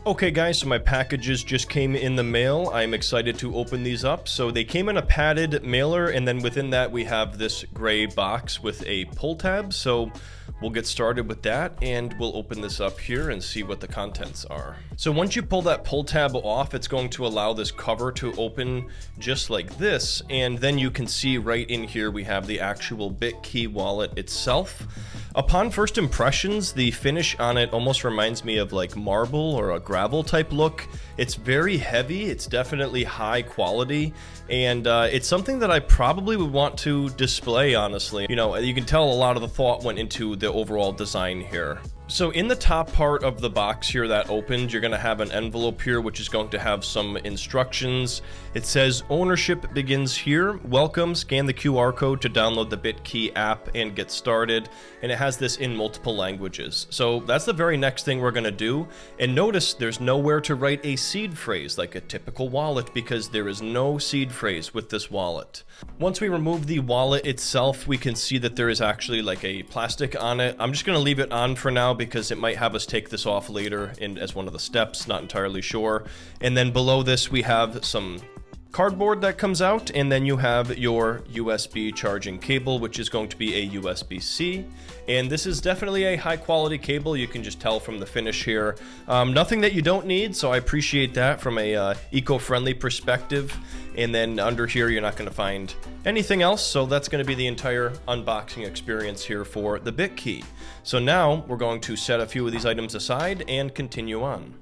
Okay guys, so my packages just came in the mail. I'm excited to open these up. So they came in a padded mailer, and then within that we have this gray box with a pull tab. So we'll get started with that, and we'll open this up here and see what the contents are. So once you pull that pull tab off, it's going to allow this cover to open just like this, and then you can see right in here we have the actual Bitkey wallet itself. Upon first impressions, the finish on it almost reminds me of like marble or a gravel type look. It's very heavy, it's definitely high quality, and it's something that I probably would want to display, honestly. You know, you can tell a lot of the thought went into the overall design here. So in the top part of the box here that opened, you're going to have an envelope here which is going to have some instructions. It says ownership begins here. Welcome, scan the QR code to download the Bitkey app and get started. And it has this in multiple languages. So that's the very next thing we're going to do. And notice there's nowhere to write a seed phrase like a typical wallet, because there is no seed phrase with this wallet. Once we remove the wallet itself, we can see that there is actually like a plastic on it. I'm just going to leave it on for now because it might have us take this off later as one of the steps, not entirely sure. And then below this we have some cardboard that comes out, and then you have your USB charging cable, which is going to be a USB-C, and this is definitely a high quality cable. You can just tell from the finish here. Nothing that you don't need, so I appreciate that from a eco-friendly perspective. And then under here you're not going to find anything else, so that's going to be the entire unboxing experience here for the Bitkey. So now we're going to set a few of these items aside and continue on.